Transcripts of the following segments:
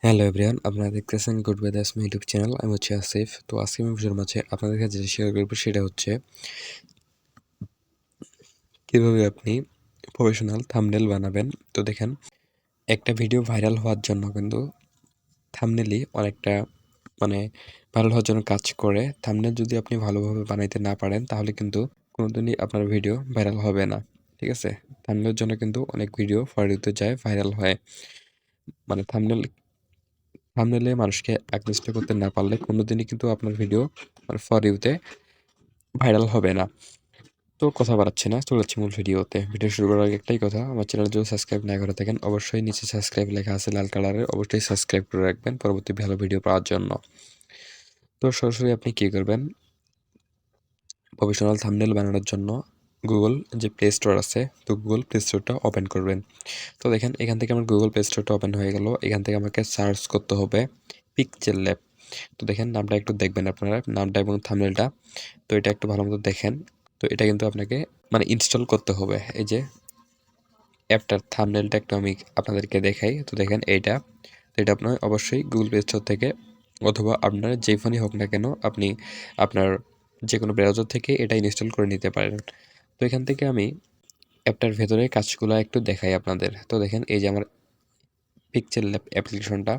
Hello everyone, আপনারা দেখতেছেন good ওয়েদার্স my YouTube channel. আমি হচ্ছে আসিফ। তো আজকে আমি ভিডিওর মাঝে আপনাদের কাছে যেটা শেয়ার করবো সেটা হচ্ছে কীভাবে আপনি প্রফেশনাল থাম্বনেল বানাবেন। তো দেখেন, একটা ভিডিও ভাইরাল হওয়ার জন্য কিন্তু থাম্বনেলই অনেকটা মানে ভাইরাল হওয়ার জন্য কাজ করে। থাম্বনেল যদি আপনি ভালোভাবে বানাইতে না পারেন তাহলে কিন্তু কোনোদিনই আপনার ভিডিও ভাইরাল হবে না। ঠিক আছে? থাম্বনেলের জন্য কিন্তু অনেক ভিডিও ফর ইউতে যায়, ভাইরাল হয়। মানে থাম্বনেলে মানুষকে আকৃষ্ট করতে না পারলে কোনোদিনই কিন্তু আপনার ভিডিও ফর ইউতে ভাইরাল হবে না। তো কথা বাড়াচ্ছি না, চলে যাচ্ছি মূল ভিডিওতে। ভিডিও শুরু করার আগে একটাই কথা, আমার চ্যানেল যদি সাবস্ক্রাইব না করে থাকেন অবশ্যই নিচে সাবস্ক্রাইব লেখা আছে লাল কালারের, অবশ্যই সাবস্ক্রাইব করে রাখবেন পরবর্তী ভালো ভিডিও পাওয়ার জন্য। তো সরাসরি আপনি কী করবেন, প্রফেশনাল থাম্বনেল বানানোর জন্য গুগল যে প্লে স্টোর আছে, তো গুগল প্লে স্টোরটা ওপেন করবেন। তো দেখেন, এখান থেকে আমার গুগল প্লে স্টোরটা ওপেন হয়ে গেল। এখান থেকে আমাকে সার্চ করতে হবে পিক্সেল ল্যাব। তো দেখেন, নামটা একটু দেখবেন আপনারা, নামটা এবং থাম্বনেলটা। তো এটা একটু ভালো মতো দেখেন। তো এটা কিন্তু আপনাকে ইনস্টল করতে হবে। এই যে অ্যাপটার থাম্বনেলটা একটু আমি আপনাদেরকে দেখাই। তো দেখেন এইটা, তো এটা আপনার অবশ্যই গুগল প্লে স্টোর থেকে অথবা আপনার যে ফোনই হোক না কেন আপনি আপনার যে কোনো ব্রাউজার থেকে এটা ইনস্টল করে নিতে পারেন। তো এখান থেকে আমি অ্যাপটার ভেতরে কাজগুলো একটু দেখাই আপনাদের। তো দেখেন, এই যে আমার পিক্সেল ল্যাব অ্যাপ্লিকেশনটা।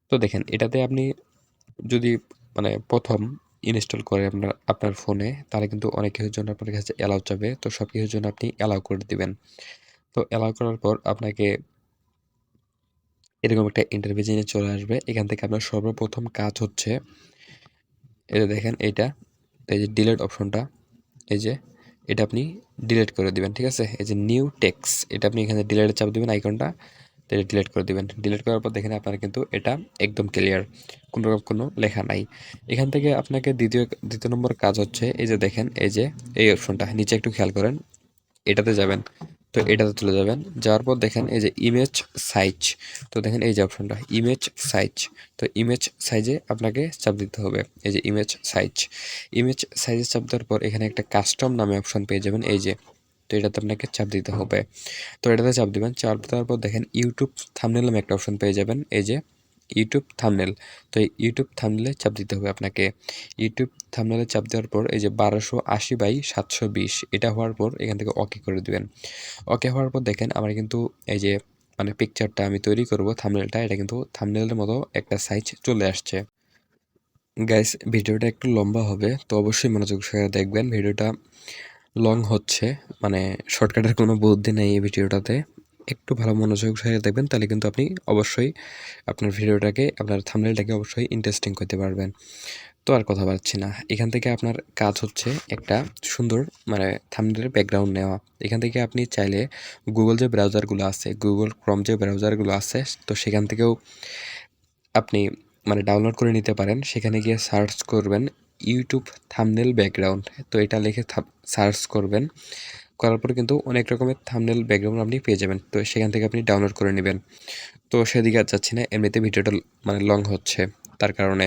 তো দেখেন, এটাতে আপনি যদি প্রথম ইনস্টল করে আপনার ফোনে, তাহলে কিন্তু অনেক কিছুর জন্য আপনার কাছে অ্যালাউ চাবে। তো সব কিছুর জন্য আপনি অ্যালাউ করে দিবেন। তো অ্যালাউ করার পর আপনাকে এরকম একটা ইন্টারভিউ নিয়ে চলে আসবে। এখান থেকে আপনার সর্বপ্রথম কাজ হচ্ছে, এই যে দেখেন এইটা, এই যে ডিলিট অপশনটা, এই যে এটা আপনি ডিলিট করে দিবেন। ঠিক আছে? এই যে নিউ টেক্সট, এটা আপনি এখানে ডিলিটে চাপ দিবেন আইকনটা, তো এটা ডিলিট করে দিবেন। ডিলিট করার পর দেখেন আপনার কিন্তু এটা একদম ক্লিয়ার, কোনো রকম কোনো লেখা নাই। এখান থেকে আপনাকে দ্বিতীয় নম্বর কাজ হচ্ছে, এই যে দেখেন, এই যে এই অপশনটা নিচে একটু খেয়াল করেন, এটাতে যাবেন। তো এটাতে চলে যাবেন, যাওয়ার পর দেখেন এই যে ইমেজ সাইজ। তো দেখেন এই যে অপশনটা ইমেজ সাইজ, তো ইমেজ সাইজে আপনাকে চাপ দিতে হবে। এই যে ইমেজ সাইজে চাপ দেওয়ার পর এখানে একটা কাস্টম নামে অপশন পেয়ে যাবেন, এই যে। তো এটাতে আপনাকে চাপ দিতে হবে। তো এটাতে চাপ দিবেন, চাপ দেওয়ার পর দেখেন ইউটিউব থাম্বনেল নামে একটা অপশন পেয়ে যাবেন, এই যে ইউটিউব থাম্বনেল। তো এই ইউটিউব থাম্বনেলে চাপ দিতে হবে আপনাকে। ইউটিউব থাম্বনেলে চাপ দেওয়ার পর এই যে 1280 বাই 720, এটা হওয়ার পর এখান থেকে ওকে করে দিবেন। ওকে হওয়ার পর দেখেন আমার কিন্তু এই যে পিকচারটা আমি তৈরি করব থাম্বনেলটা, এটা কিন্তু থাম্বনেলের মতো একটা সাইজ চলে আসছে। গাইস, ভিডিওটা একটু লম্বা হবে, তো অবশ্যই মনোযোগ সহকারে দেখবেন। ভিডিওটা লং হচ্ছে, শর্টকাটের কোনো বুদ্ধি নেই এই ভিডিওটাতে। একটু ভালো মনোযোগ সহকারে দেখবেন, তাহলে কিন্তু আপনি অবশ্যই আপনার থাম্বনেলটাকে অবশ্যই ইন্টারেস্টিং করতে পারবেন। তো আর কথা বাড়াচ্ছি না, এখান থেকে আপনার কাজ হচ্ছে একটা সুন্দর থাম্বনেলের ব্যাকগ্রাউন্ড নেওয়া। এখান থেকে আপনি চাইলে গুগল যে ব্রাউজারগুলো আছে, গুগল ক্রোম যে ব্রাউজারগুলো আছে, তো সেখান থেকেও আপনি ডাউনলোড করে নিতে পারেন। সেখানে গিয়ে সার্চ করবেন ইউটিউব থাম্বনেল ব্যাকগ্রাউন্ড। তো এটা লিখে সার্চ করবেন, করার পর কিন্তু অনেক রকমের থাম্বনেল ব্যাকগ্রাউন্ড আপনি পেয়ে যাবেন। তো সেখান থেকে আপনি ডাউনলোড করে নেবেন। তো সেদিকে আর যাচ্ছি না, এমনিতে ভিডিওটা লং হচ্ছে তার কারণে।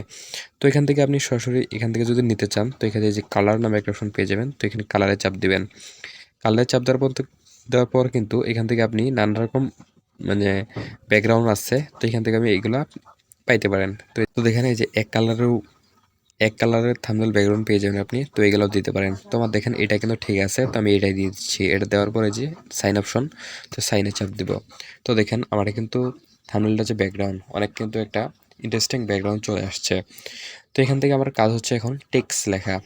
তো এখান থেকে আপনি সরাসরি এখান থেকে যদি নিতে চান, তো এখানে যে কালার নামে একটা অপশন পেয়ে যাবেন। তো এখানে কালারে চাপ দিবেন। কালারে চাপ দেওয়ার পর কিন্তু এখান থেকে আপনি নানা রকম ব্যাকগ্রাউন্ড আছে, তো এখান থেকে আমি এইগুলা পাইতে পারেন। তো দেখেন, এই যে এক কালারের থাম্বনেল ব্যাকগ্রাউন্ড পেয়ে যাবেন আপনি, তো এগুলো দিতে পারেন। তো আমার দেখেন এটা কিন্তু ঠিক আছে, তো আমি এটাই দিয়ে দিচ্ছি। এটা দেওয়ার পরে যে সাইন অপশন, তো সাইনে চাপ দিব। তো দেখেন আমার কিন্তু থাম্বনেলটা যে ব্যাকগ্রাউন্ড, অনেক কিন্তু একটা ইন্টারেস্টিং ব্যাকগ্রাউন্ড চলে আসছে। তো এখান থেকে আমার কাজ হচ্ছে এখন টেক্সট লেখা।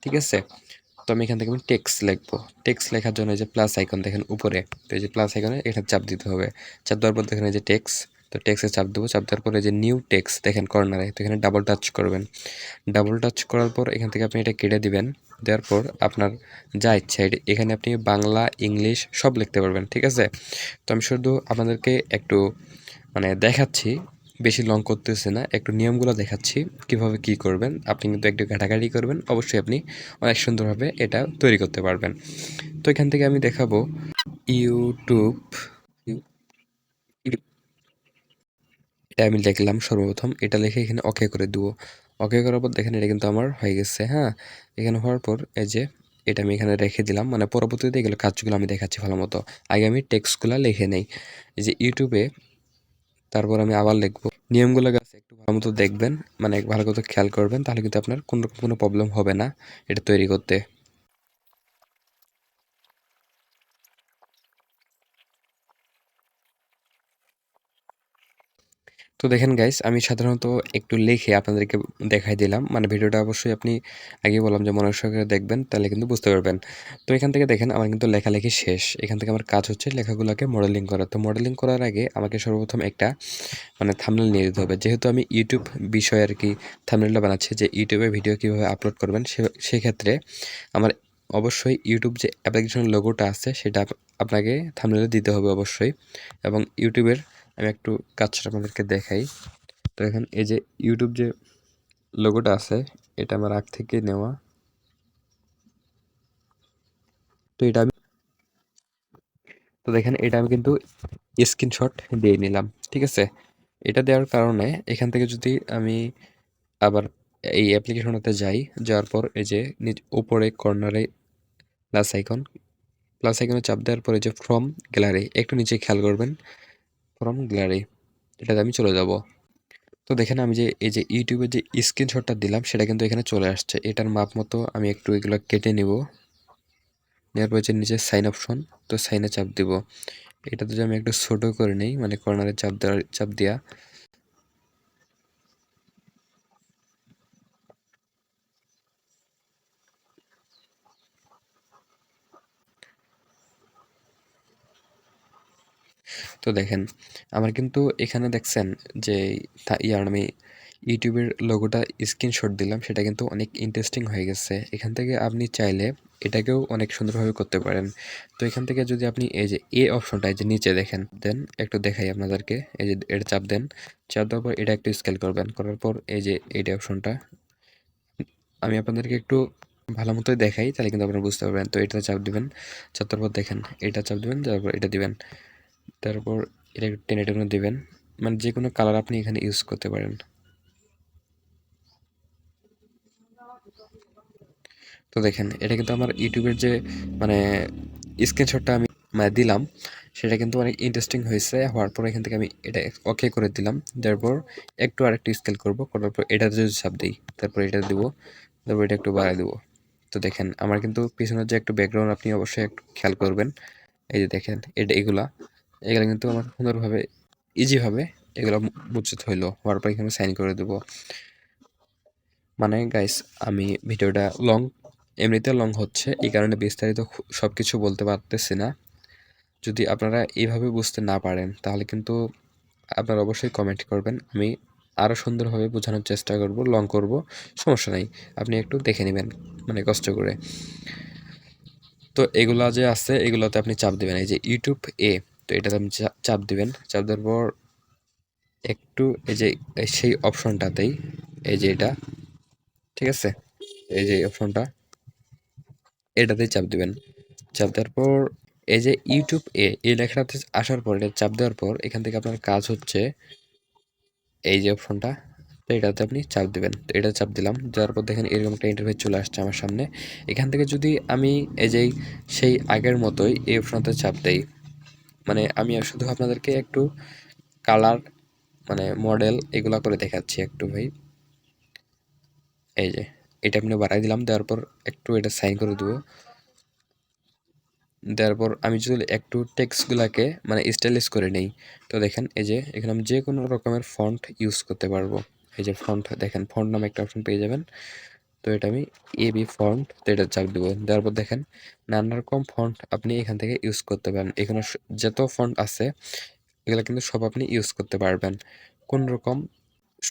ঠিক আছে? তো আমি এখান থেকে টেক্সট লিখবো। টেক্সট লেখার জন্য এই যে প্লাস আইকন দেখেন উপরে, তো এই যে প্লাস আইকনে এখানে চাপ দিতে হবে। চাপ দেওয়ার পর দেখেন এই যে টেক্সট, তো টেক্সটে চাপ দেবো। চাপ দেওয়ার পরে যে নিউ টেক্সট দেখেন কর্নারে, তো এখানে ডাবল টাচ করবেন। ডাবল টাচ করার পর এখান থেকে আপনি এটা কেটে দিবেন। দেওয়ার পর আপনার যা ইচ্ছা এখানে আপনি বাংলা, ইংলিশ সব লিখতে পারবেন। ঠিক আছে? তো আমি শুধু আপনাদেরকে একটু দেখাচ্ছি, বেশি লং করতেছে না, একটু নিয়মগুলো দেখাচ্ছি কিভাবে কি করবেন। আপনি কিন্তু একটু ঘাটাঘাটি করবেন, অবশ্যই আপনি অনেক সুন্দরভাবে এটা তৈরি করতে পারবেন। তো এখান থেকে আমি দেখাবো ইউটিউব, এটা আমি লিখলাম সর্বপ্রথম, এটা লিখে এখানে ওকে করে দেবো। ওকে করার পর দেখেন এটা কিন্তু আমার হয়ে গেছে। হ্যাঁ, এখানে হওয়ার পর এই যে এটা আমি এখানে রেখে দিলাম, পরবর্তীতে এগুলো কাজগুলো আমি দেখাচ্ছি ভালো মতো। আগে আমি টেক্সটগুলো লিখে নেই। এই যে ইউটিউবে তারপর আমি আবার লিখবো। নিয়মগুলো গাছ একটু ভালো মতো দেখবেন, মানে ভালো করে খেয়াল করবেন, তাহলে কিন্তু আপনার কোনো রকম কোনো প্রবলেম হবে না এটা তৈরি করতে। তো দেখেন গাইস, আমি সাধারণত একটু লিখে আপনাদেরকে দেখাই দিলাম। মানে ভিডিওটা অবশ্যই আপনি আগে বললাম যে মনোযোগ সহকারে দেখবেন, তাহলে কিন্তু বুঝতে পারবেন। তো এখান থেকে দেখেন আমার কিন্তু লেখালেখি শেষ। এখান থেকে আমার কাজ হচ্ছে লেখাগুলোকে মডেলিং করা। তো মডেলিং করার আগে আমাকে সর্বপ্রথম একটা মানে থাম্বনেল নিয়ে দিতে হবে। যেহেতু আমি ইউটিউব বিষয়ে আর কি থাম্বনেলটা বানাচ্ছি, যে ইউটিউবে ভিডিও কীভাবে আপলোড করবেন, সেক্ষেত্রে আমার অবশ্যই ইউটিউব যে অ্যাপ্লিকেশনের লোগোটা আছে সেটা আপনাকে থাম্বনেলে দিতে হবে অবশ্যই। এবং ইউটিউবের আমি একটু কাজটা আপনাদেরকে দেখাই। তো এখন এই যে ইউটিউব যে লোগোটা আছে, এটা আমার আগ থেকে নেওয়া। তো এটা আমি তো দেখেন এটা আমি কিন্তু স্ক্রিনশট দিয়ে নিলাম, ঠিক আছে। এটা দেওয়ার কারণে এখান থেকে যদি আমি আবার এই অ্যাপ্লিকেশনটাতে যাই, যাওয়ার পর এই যে উপরে কর্নারে প্লাস আইকন, প্লাস আইকনে চাপ দেওয়ার পরে যে ফ্রম গ্যালারি, একটু নিচে খেয়াল করবেন, ফ্রম গ্যালারি এটাতে আমি চলে যাব। তো দেখেন আমি যে এই যে ইউটিউবে যে স্ক্রিনশটটা দিলাম সেটা কিন্তু এখানে চলে আসছে। এটার মাপ মতো আমি একটু এগুলো কেটে নিব। নেওয়ার পর যে নিচে সাইন অপশন, তো সাইনে চাপ দিব। এটা যদি আমি একটু ছোটো করে নিই, মানে কর্নারে চাপ দিয়া, তো দেখেন আমার কিন্তু এখানে দেখছেন যে আমি ইউটিউবের লোগোটা স্ক্রিনশট দিলাম, সেটা কিন্তু অনেক ইন্টারেস্টিং হয়ে গেছে। এখান থেকে আপনি চাইলে এটাকেও অনেক সুন্দরভাবে করতে পারেন। তো এখান থেকে যদি আপনি এই যে এ অপশনটা এই যে নিচে দেখেন, দেন একটু দেখাই আপনাদেরকে, এই যে এটা চাপ দেন, চাপ দেওয়ার পর এটা একটু স্কেল করবেন, করার পর এই যে এইটা অপশনটা আমি আপনাদেরকে একটু ভালো মতোই দেখাই, তাহলে কিন্তু আপনারা বুঝতে পারবেন। তো এটা চাপ দিবেন, চাপ দেওয়ার পর দেখেন এটা চাপ দিবেন, তারপর এটা দিবেন, তারপর এটা একটু টেনে টেনে দিবেন। মানে যে কোনো কালার আপনি এখানে ইউজ করতে পারেন। তো দেখেন এটা কিন্তু আমার ইউটিউবের যে মানে স্ক্রিনশটটা আমি মানে দিলাম, সেটা কিন্তু অনেক ইন্টারেস্টিং হয়েছে। হওয়ার পর এখান থেকে আমি এটা ওকে করে দিলাম, তারপর একটু আরেকটু স্কেল করবো, করার পর এটা যদি চাপ দিই, তারপর এটা দিব, তারপর এটা একটু বাড়াই দেবো। তো দেখেন আমার কিন্তু পিছনের যে একটু ব্যাকগ্রাউন্ড আপনি অবশ্যই একটু খেয়াল করবেন। এই যে দেখেন এটা এগুলা এগুলা কিন্তু আমার সুন্দরভাবে ইজিভাবে এগুলো মুছে হইলো। হওয়ার পর এখানে সাইন করে দেবো। মানে গাইস, আমি ভিডিওটা লং, এমনিতে লং হচ্ছে, এই কারণে বিস্তারিত সব কিছু বলতে পারতেছি না। যদি আপনারা এইভাবে বুঝতে না পারেন তাহলে কিন্তু আপনারা অবশ্যই কমেন্ট করবেন, আমি আরও সুন্দরভাবে বোঝানোর চেষ্টা করব, লং করব, সমস্যা নাই। আপনি একটু দেখে নেবেন মানে কষ্ট করে। তো এগুলা যে আছে এগুলোতে আপনি চাপ দিবেন, এই যে ইউটিউব এ, তো এটাতে আপনি চাপ দিবেন। চাপ দেওয়ার পর একটু এই যে সেই অপশনটাতেই, এই যে এটা, ঠিক আছে, এই যে অপশনটা, এটাতেই চাপ দিবেন। চাপ দেওয়ার পর এই যে ইউটিউব এ এই লেখাটাতে আসার পর এটা চাপ দেওয়ার পর এখান থেকে আপনার কাজ হচ্ছে এই যে অপশনটা, তো এটাতে আপনি চাপ দিবেন। তো এটা চাপ দিলাম, দেওয়ার পর দেখেন এরকম একটা ইন্টারফেস চলে আসছে আমার সামনে। এখান থেকে যদি আমি এই যে সেই আগের মতোই এই অপশনটাতে চাপ দেই, মানে আমি শুধু আপনাদেরকে একটু কালার মানে মডেল এগুলা করে দেখাচ্ছি একটু ভাই। এই যে এটা আপনি বাড়াই দিলাম, দেওয়ার পর একটু এটা সাইন করে দেবো। দেওয়ার পর আমি যদি একটু টেক্সটগুলোকে মানে স্টাইলিশ করে নেই, তো দেখেন এই যে এখানে আমি যে কোনো রকমের ফন্ট ইউজ করতে পারবো। এই যে ফন্ট দেখেন, ফন্ট নামে একটা অপশন পেয়ে যাবেন। তো এটা আমি এবি ফন্ট, তো এটা চাপ দেবো। দেওয়ার পর দেখেন নানা রকম ফন্ট আপনি এখান থেকে ইউজ করতে পারেন। এখানে যত ফন্ট আছে এগুলো কিন্তু সব আপনি ইউজ করতে পারবেন, কোন রকম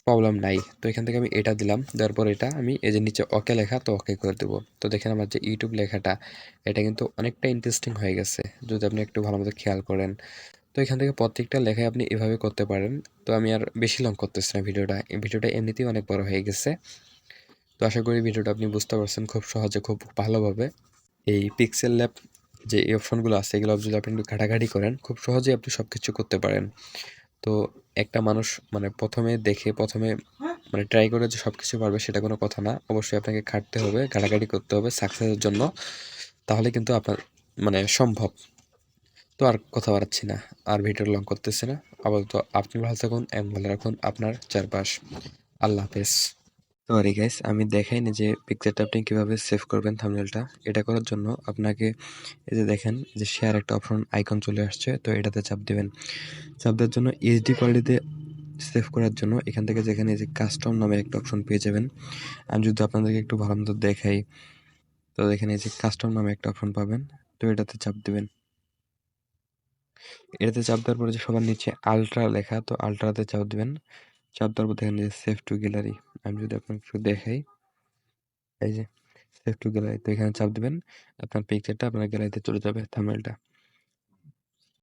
প্রবলেম নাই। তো এখান থেকে আমি এটা দিলাম, দেওয়ার পর এটা আমি এই যে নিচে ওকে লেখা, তো ওকে করে দেবো। তো দেখেন আমার যে ইউটিউব লেখাটা এটা কিন্তু অনেকটা ইন্টারেস্টিং হয়ে গেছে যদি আপনি একটু ভালো মতো খেয়াল করেন। তো এখান থেকে প্রত্যেকটা লেখায় আপনি এভাবে করতে পারেন। তো আমি আর বেশি লং করতেছি না ভিডিওটা, এই ভিডিওটা এমনিতেই অনেক বড় হয়ে গেছে। তো আশা করি ভিডিওটা আপনি বুঝতে পারছেন খুব সহজে, খুব ভালোভাবে। এই পিক্সেল ল্যাব যে এই অপশনগুলো আছে এগুলো যদি আপনি একটু ঘাটাঘাটি করেন, খুব সহজেই আপনি সব কিছু করতে পারেন। তো একটা মানুষ মানে প্রথমে মানে ট্রাই করে যে সব কিছু পারবে সেটা কোনো কথা না। অবশ্যই আপনাকে খাটতে হবে, ঘাটাঘাটি করতে হবে সাকসেসের জন্য, তাহলে কিন্তু আপনার মানে সম্ভব। তো তো আর কথা বাড়াচ্ছি না, আর ভিডিও লং করতেছি না। আপাতত আপনি ভালো থাকুন এবং ভালো রাখুন আপনার চারপাশ। আল্লাহ হাফেজ। সরি গাইস, আমি দেখাইনি যে পিকচারটা আপনি কিভাবে সেভ করবেন থাম্বনেলটা। এটা করার জন্য আপনাকে এই যে দেখেন যে শেয়ার একটা অপশন আইকন চলে আসছে, তো এটাতে চাপ দিবেন। চাপ দেওয়ার জন্য এইচডি কোয়ালিটিতে সেভ করার জন্য এখান থেকে যেখানে এই যে কাস্টম নামে একটা অপশন পেয়ে যাবেন। আমি যদি আপনাদেরকে একটু ভালো মতো দেখাই, তো এখানে এই যে কাস্টম নামে একটা অপশন পাবেন, তো এটাতে চাপ দিবেন। এটাতে চাপ দেওয়ার পরে যে সবার নিচে আলট্রা লেখা, তো আলট্রাতে চাপ দিবেন। চাপ দেওয়ার পর দেখেন যে সেভ টু গ্যালারি। আমি যদি আপনাকে একটু দেখাই, এই যে সেভ টু গ্যালারি, তো এখানে চাপ দিবেন। আপনার পিকচারটা আপনার গ্যালারিতে চলে যাবে, থাম্বনেলটা।